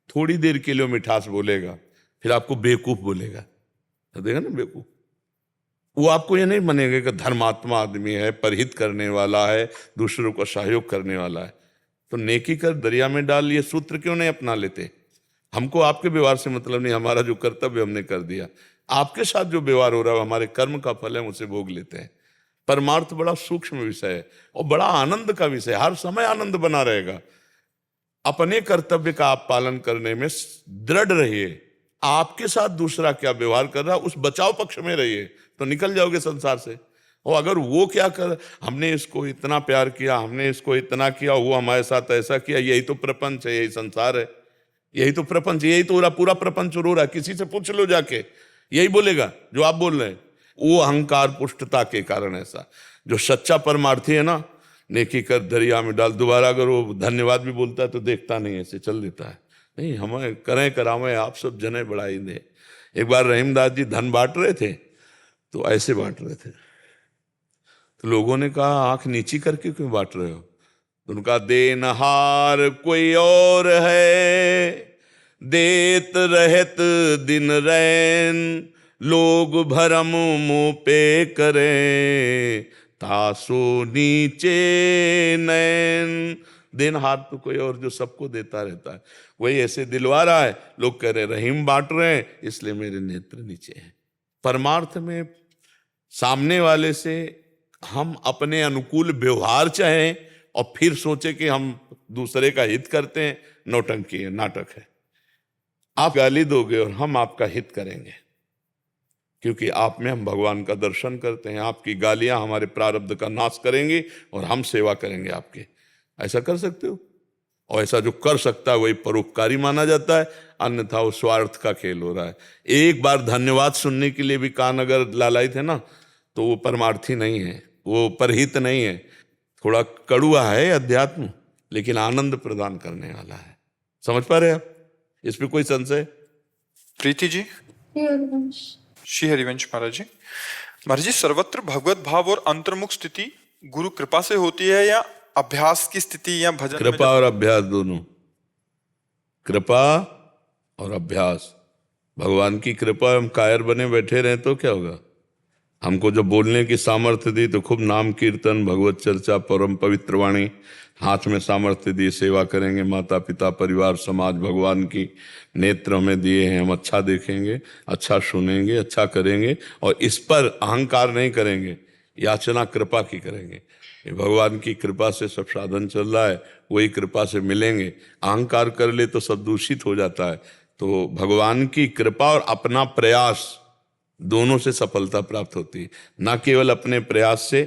S2: थोड़ी देर के लिए मिठास बोलेगा, फिर आपको बेवकूफ बोलेगा, तो देखा ना बेवकूफ। वो आपको ये नहीं मानेगा कि धर्मात्मा आदमी है, परहित करने वाला है, दूसरों का सहयोग करने वाला है। तो नेकी कर दरिया में डाल, ये सूत्र क्यों नहीं अपना लेते? हमको आपके व्यवहार से मतलब नहीं, हमारा जो कर्तव्य हमने कर दिया। आपके साथ जो व्यवहार हो रहा है हमारे कर्म का फल है, उसे भोग लेते हैं। परमार्थ बड़ा सूक्ष्म विषय है और बड़ा आनंद का विषय, हर समय आनंद बना रहेगा। अपने कर्तव्य का आप पालन करने में दृढ़ रहिए। आपके साथ दूसरा क्या व्यवहार कर रहा है उस बचाव पक्ष में रहिए, तो निकल जाओगे संसार से। और अगर वो क्या कर, हमने इसको इतना प्यार किया, हमने इसको इतना किया, वो हमारे साथ ऐसा किया, यही तो प्रपंच है, यही संसार है, यही तो प्रपंच, यही तो पूरा प्रपंच रो रहा है। किसी से पूछ लो जाके, यही बोलेगा जो आप बोल रहे हैं। वो अहंकार पुष्टता के कारण ऐसा। जो सच्चा परमार्थी है ना, नेकी कर दरिया में डाल, दोबारा अगर वो धन्यवाद भी बोलता है तो देखता नहीं, ऐसे चल देता है। नहीं, हमें करें करावें आप सब जने बढ़ाई दे। एक बार रहीमदास जी धन बांट रहे थे, तो ऐसे बांट रहे थे, तो लोगों ने कहा आंख नीची करके क्यों बांट रहे हो? तो उनका देनहार कोई और है, देत रहत दिन रैन, लोग भरम मुंह पे करें, तासो नीचे नैन। देनहार तो कोई और जो सबको देता रहता है, वही ऐसे दिलवा रहा है। लोग कह रहे रहीम बांट रहे हैं इसलिए मेरे नेत्र नीचे हैं। परमार्थ में सामने वाले से हम अपने अनुकूल व्यवहार चाहें और फिर सोचे कि हम दूसरे का हित करते हैं, नौटंकी है, नाटक है। आप गाली दोगे और हम आपका हित करेंगे, क्योंकि आप में हम भगवान का दर्शन करते हैं। आपकी गालियां हमारे प्रारब्ध का नाश करेंगी और हम सेवा करेंगे आपके। ऐसा कर सकते हो? और ऐसा जो कर सकता है वही परोपकारी माना जाता है, अन्यथा वो स्वार्थ का खेल हो रहा है। एक बार धन्यवाद सुनने के लिए भी कान अगर लालाई थे ना, तो वो परमार्थी नहीं है, वो परहित नहीं है। थोड़ा कड़ुआ है अध्यात्म, लेकिन आनंद प्रदान करने वाला है। समझ पा रहे हैं आप? इस पे कोई संशय?
S1: प्रीति जी। श्री हरिवंश महाराज जी। महाराज जी, सर्वत्र भगवत भाव और अंतर्मुख स्थिति गुरु कृपा से होती है या अभ्यास की स्थिति या भजन में?
S2: कृपा और अभ्यास दोनों। कृपा और अभ्यास। भगवान की कृपा हम कायर बने बैठे रहे तो क्या होगा? हमको जब बोलने की सामर्थ्य दी तो खूब नाम कीर्तन, भगवत चर्चा, परम पवित्र वाणी, हाथ में सामर्थ्य दी, सेवा करेंगे, माता पिता परिवार समाज भगवान की नेत्र हमें दिए हैं, हम अच्छा देखेंगे, अच्छा सुनेंगे, अच्छा करेंगे और इस पर अहंकार नहीं करेंगे, याचना कृपा की करेंगे। ये भगवान की कृपा से सब साधन चल रहा है, वही कृपा से मिलेंगे। अहंकार कर ले तो सब दूषित हो जाता है। तो भगवान की कृपा और अपना प्रयास दोनों से सफलता प्राप्त होती है। न केवल अपने प्रयास से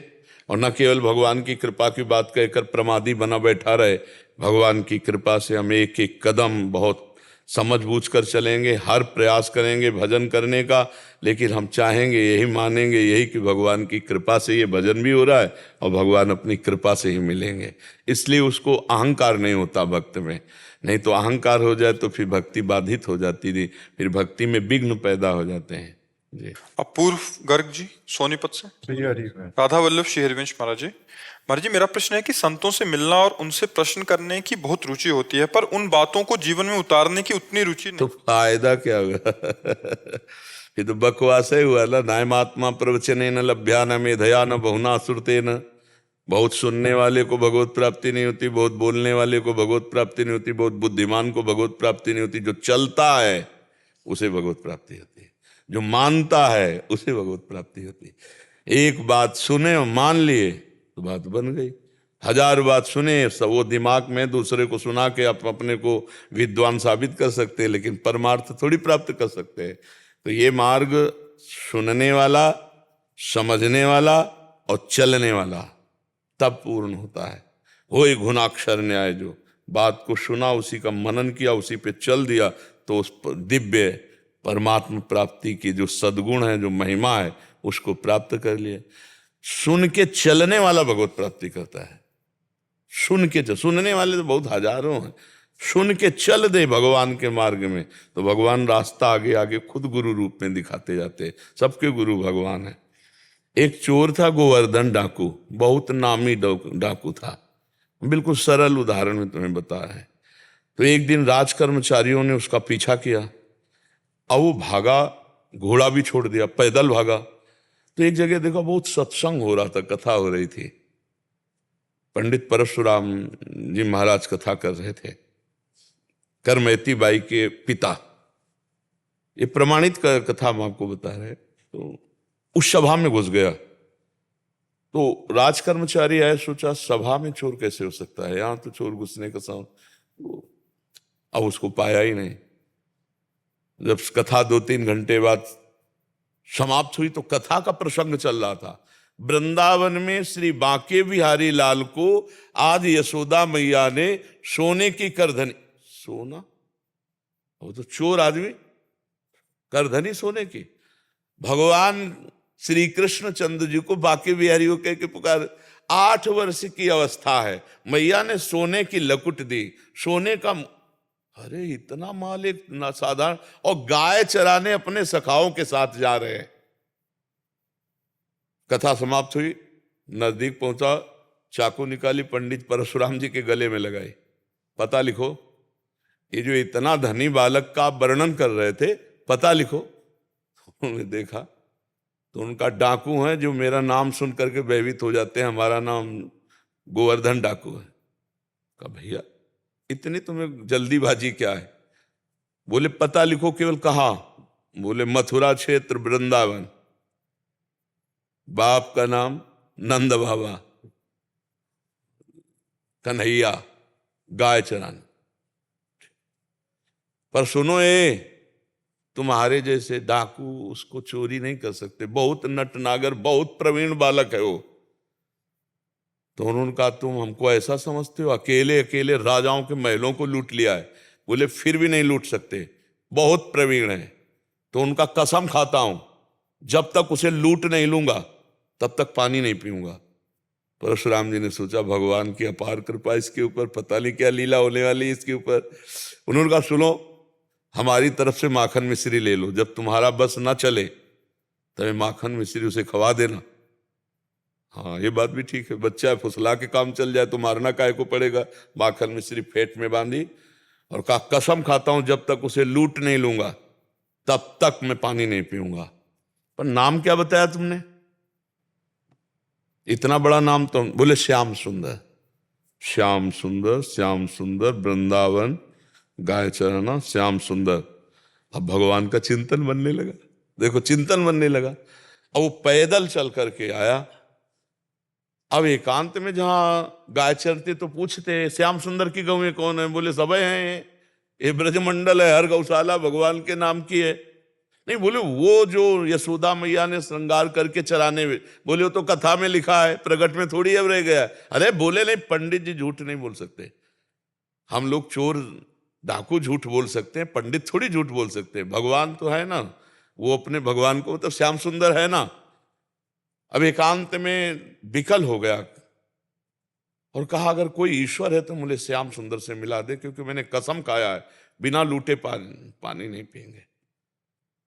S2: और न केवल भगवान की कृपा की बात कहकर प्रमादी बना बैठा रहे। भगवान की कृपा से हम एक एक कदम बहुत समझ बूझ कर चलेंगे, हर प्रयास करेंगे भजन करने का, लेकिन हम चाहेंगे, यही मानेंगे यही कि भगवान की कृपा से ये भजन भी हो रहा है और भगवान अपनी कृपा से ही मिलेंगे। इसलिए उसको अहंकार नहीं होता भक्त में। नहीं तो अहंकार हो जाए तो फिर भक्ति बाधित हो जाती थी, फिर भक्ति में विघ्न पैदा हो जाते हैं। जी।
S1: अपूर्व गर्ग जी सोनीपत से। राधा वल्लभ श्री हरिवंश महाराज जी। महाराज जी, मेरा प्रश्न है कि संतों से मिलना और उनसे प्रश्न करने की बहुत रुचि होती है, पर उन बातों को जीवन में उतारने की उतनी रुचि नहीं।
S2: तो फायदा क्या होगा? ये तो बकवास ही हुआ ना। नायमात्मा प्रवचने न लभ्या न मेधया न बहुना सुरते न। बहुत सुनने वाले को भगवत प्राप्ति नहीं होती, बहुत बोलने वाले को भगवत प्राप्ति नहीं होती, बहुत बुद्धिमान को भगवत प्राप्ति नहीं होती। जो चलता है उसे भगवत प्राप्ति होती है, जो मानता है उसे भगवत प्राप्ति होती है। एक बात सुने और मान लिए तो बात बन गई। 1000 बात सुने, सब वो दिमाग में दूसरे को सुना के आप अपने को विद्वान साबित कर सकते हैं, लेकिन परमार्थ थोड़ी प्राप्त कर सकते हैं। तो ये मार्ग सुनने वाला, समझने वाला और चलने वाला तब पूर्ण होता है। वही गुणाक्षर न्याय, जो बात को सुना, उसी का मनन किया, उसी पे चल दिया, तो उस दिव्य परमात्मा प्राप्ति की जो सद्गुण है, जो महिमा है, उसको प्राप्त कर लिया। सुन के चलने वाला भगवत प्राप्ति करता है। सुनने वाले तो बहुत हजारों हैं। सुन के चल दे भगवान के मार्ग में तो भगवान रास्ता आगे आगे खुद गुरु रूप में दिखाते जाते हैं। सबके गुरु भगवान है। एक चोर था गोवर्धन डाकू, बहुत नामी डाकू था। बिल्कुल सरल उदाहरण में तुम्हें बता रहे हैं। तो एक दिन राज कर्मचारियों ने उसका पीछा किया और वो भागा, घोड़ा भी छोड़ दिया, पैदल भागा। तो एक जगह देखा बहुत सत्संग हो रहा था, कथा हो रही थी। पंडित परशुराम जी महाराज कथा कर रहे थे, करमैती बाई के पिता। ये प्रमाणित कथा हम आपको बता रहे। तो उस सभा में घुस गया तो राज कर्मचारी आए, सोचा सभा में चोर कैसे हो सकता है, यहां तो चोर घुसने का अब उसको पाया ही नहीं। जब कथा 2-3 घंटे बाद समाप्त हुई तो कथा का प्रसंग चल रहा था। वृंदावन में श्री बांके बिहारी लाल को आज यशोदा मैया ने सोने की करधनी, सोना, वो तो चोर आदमी, करधनी सोने की, भगवान श्री कृष्ण चंद्र जी को बाके बिहारी हो कह के पुकार। 8 वर्ष की अवस्था है, मैया ने सोने की लकुट दी, सोने का, अरे इतना माल एक ना साधारण, और गाय चराने अपने सखाओं के साथ जा रहे हैं। कथा समाप्त हुई, नजदीक पहुंचा, चाकू निकाली, पंडित परशुराम जी के गले में लगाई, पता लिखो। ये जो इतना धनी बालक का आप वर्णन कर रहे थे, पता लिखो। उन्होंने देखा तो उनका डाकू है जो मेरा नाम सुन करके भयभीत हो जाते हैं, हमारा नाम गोवर्धन डाकू है। कहा भैया इतनी तुम्हें जल्दीबाजी क्या है? बोले पता लिखो। केवल कहा? बोले मथुरा क्षेत्र वृंदावन, बाप का नाम नंद बाबा, कन्हैया, गाय चराना। पर सुनो, ये तुम्हारे जैसे डाकू उसको चोरी नहीं कर सकते, बहुत नटनागर, बहुत प्रवीण बालक है वो। तो उन्होंने कहा तुम हमको ऐसा समझते हो, अकेले अकेले राजाओं के महलों को लूट लिया है। बोले फिर भी नहीं लूट सकते, बहुत प्रवीण है। तो उनका कसम खाता हूं, जब तक उसे लूट नहीं लूंगा तब तक पानी नहीं पीऊंगा। परशुराम जी ने सोचा भगवान की अपार कृपा इसके ऊपर, पता नहीं क्या लीला होने वाली इसके ऊपर। उन्होंने कहा सुनो, हमारी तरफ से माखन मिश्री ले लो, जब तुम्हारा बस ना चले तब माखन मिश्री उसे खवा देना। हाँ ये बात भी ठीक है, बच्चा है, फुसला के काम चल जाए तो मारना काहे को पड़ेगा। माखन मिश्री फेंट में बांधी और कहा कसम खाता हूं जब तक उसे लूट नहीं लूंगा तब तक मैं पानी नहीं पीऊंगा। पर नाम क्या बताया तुमने? इतना बड़ा नाम तो? बोले श्याम सुंदर। श्याम सुंदर, श्याम सुंदर, वृंदावन, गाय चराना, श्याम सुंदर। अब भगवान का चिंतन बनने लगा। देखो चिंतन बनने लगा। अब वो पैदल चल करके आया। अब एकांत में जहां गाय चरते तो पूछते श्याम सुंदर की गौएं कौन है? बोले सबे हैं, ये ब्रजमंडल है, हर गौशाला भगवान के नाम की है। नहीं, बोले वो जो यशोदा मैया ने श्रृंगार करके चराने में, बोले वो तो कथा में लिखा है, प्रगट में थोड़ी अब रह गया। अरे बोले नहीं, पंडित जी झूठ नहीं बोल सकते। हम लोग चोर डाकू झूठ बोल सकते हैं, पंडित थोड़ी झूठ बोल सकते हैं। भगवान तो है ना, वो अपने भगवान को तो श्याम सुंदर है ना। अब एकांत में विकल हो गया और कहा अगर कोई ईश्वर है तो मुझे श्याम सुंदर से मिला दे, क्योंकि मैंने कसम खाया है बिना लूटे पानी नहीं पिएंगे।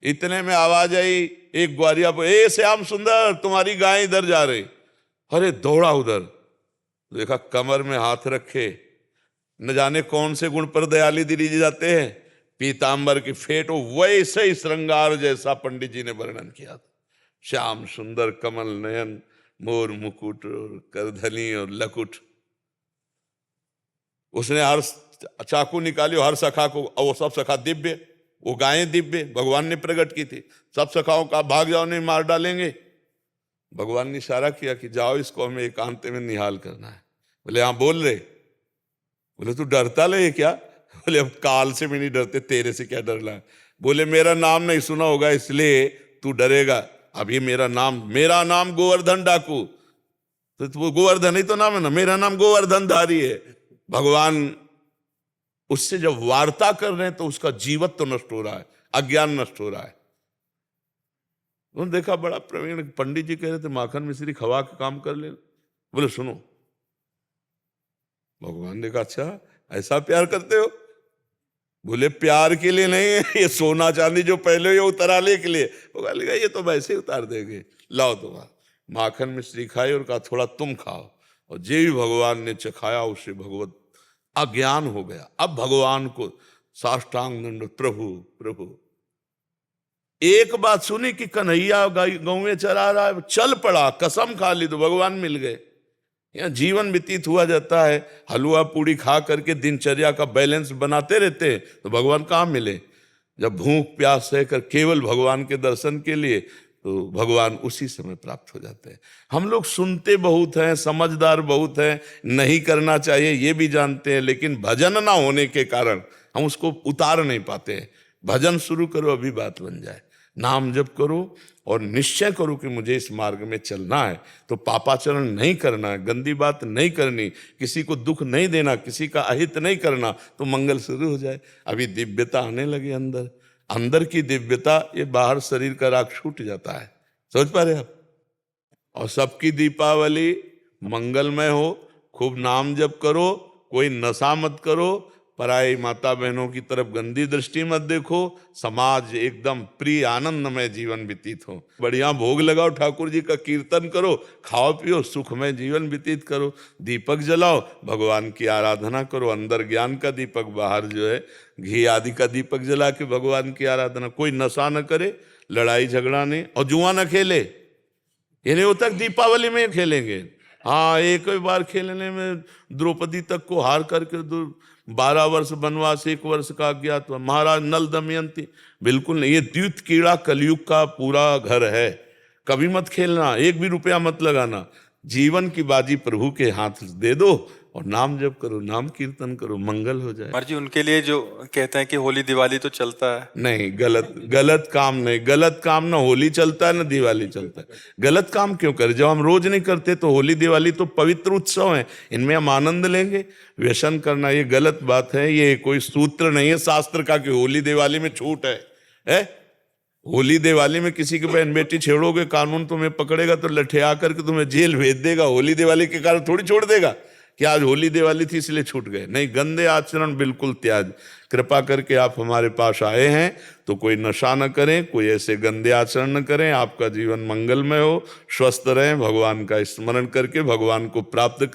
S2: इतने में आवाज आई एक ग्वारिया पर, ए श्याम सुंदर तुम्हारी गाय इधर जा रही। अरे दौड़ा उधर, देखा कमर में हाथ रखे, न जाने कौन से गुण पर दयाली दिली जाते हैं, पीतांबर की फेट, वैसे ही श्रृंगार जैसा पंडित जी ने वर्णन किया था। श्याम सुंदर, कमल नयन, मोर मुकुट और करधनी और लकुट। उसने हर चाकू निकाली, हर सखा को, और वो सब सखा दिव्य, वो गायें दिव्य भगवान ने प्रकट की थी। सब सखाओं का भाग जाओ नहीं मार डालेंगे। भगवान ने इशारा किया कि जाओ इसको हमें एकांत में निहाल करना है। बोले हाँ बोल रहे। बोले तू डरता ले क्या? बोले अब काल से भी नहीं डरते, तेरे से क्या डरना है। बोले मेरा नाम नहीं सुना होगा इसलिए तू डरेगा। अब ये मेरा नाम गोवर्धन डाकू, तो गोवर्धन ही तो नाम है ना, मेरा नाम गोवर्धन धारी है। भगवान उससे जब वार्ता कर रहे हैं तो उसका जीवत्व तो नष्ट हो रहा है, अज्ञान नष्ट हो रहा है। उन्होंने देखा बड़ा प्रवीण पंडित जी कह रहे थे माखन मिश्री खवा के काम कर ले। बोले सुनो, भगवान ने कहा अच्छा ऐसा प्यार करते हो? बोले प्यार के लिए नहीं, ये सोना चांदी जो पहले ये उतराले के लिए। भगवान ने कहा ये तो वैसे ही उतार देंगे, लाओ तुम्हारा। माखन मिश्री खाई और कहा थोड़ा तुम खाओ। और जे भी भगवान ने चखाया उससे भगवत अज्ञान हो गया। अब भगवान को साष्टांग दंड, प्रभु प्रभु। एक बात सुनी कि कन्हैया गौएं चरा रहा है, चल पड़ा, कसम खा ली तो भगवान मिल गए। यहाँ जीवन व्यतीत हुआ जाता है, हलवा पूड़ी खा करके दिनचर्या का बैलेंस बनाते रहते हैं तो भगवान कहाँ मिले। जब भूख प्यास सहकर केवल भगवान के दर्शन के लिए, तो भगवान उसी समय प्राप्त हो जाते हैं। हम लोग सुनते बहुत हैं, समझदार बहुत हैं, नहीं करना चाहिए ये भी जानते हैं, लेकिन भजन ना होने के कारण हम उसको उतार नहीं पाते हैं। भजन शुरू करो अभी बात बन जाए, नाम जप करो और निश्चय करो कि मुझे इस मार्ग में चलना है। तो पापाचरण नहीं करना है, गंदी बात नहीं करनी, किसी को दुख नहीं देना, किसी का अहित नहीं करना, तो मंगल शुरू हो जाए। अभी दिव्यता आने लगे अंदर, अंदर की दिव्यता, ये बाहर शरीर का राग छूट जाता है। समझ पा रहे आप? और सबकी दीपावली मंगलमय हो, खूब नाम जप करो, कोई नशा मत करो, पराई माता बहनों की तरफ गंदी दृष्टि मत देखो, समाज एकदम प्रिय आनंदमय जीवन व्यतीत हो। बढ़िया भोग लगाओ, ठाकुर जी का कीर्तन करो, खाओ पियो, सुखमय जीवन व्यतीत करो, दीपक जलाओ, भगवान की आराधना करो, अंदर ज्ञान का दीपक, बाहर जो है घी आदि का दीपक जला के भगवान की आराधना। कोई नशा न करे, लड़ाई झगड़ा नहीं, और जुआ न खेले। ये नहीं होता दीपावली में खेलेंगे। हाँ, एक ही बार खेलने में द्रौपदी तक को हार करके 12 वर्ष वनवास, 1 वर्ष का अज्ञातवास, महाराज नल दमयंती, बिल्कुल नहीं। ये द्यूत कीड़ा कलयुग का पूरा घर है। कभी मत खेलना, 1 भी रुपया मत लगाना। जीवन की बाजी प्रभु के हाथ दे दो और नाम जप करो, नाम कीर्तन करो, मंगल हो जाए।
S1: महाराज जी उनके लिए जो कहते हैं कि होली दिवाली तो चलता है,
S2: नहीं, गलत काम नहीं, गलत काम ना होली चलता है ना दिवाली चलता है। गलत काम क्यों करे? जब हम रोज नहीं करते तो होली दिवाली तो पवित्र उत्सव है, इनमें हम आनंद लेंगे। व्यसन करना ये गलत बात है। ये कोई सूत्र नहीं है शास्त्र का कि होली दिवाली में छूट है? होली दिवाली में किसी की बहन बेटी छेड़ोगे, कानून तुम्हें पकड़ेगा तो लठिया करके तुम्हें जेल भेज देगा। होली दिवाली के कारण थोड़ी छोड़ देगा कि आज होली दिवाली थी इसलिए छूट गए। नहीं, गंदे आचरण बिल्कुल त्याग। कृपा करके आप हमारे पास आए हैं तो कोई नशा न करें, कोई ऐसे गंदे आचरण न करें। आपका जीवन मंगलमय हो, स्वस्थ रहें, भगवान का स्मरण करके भगवान को प्राप्त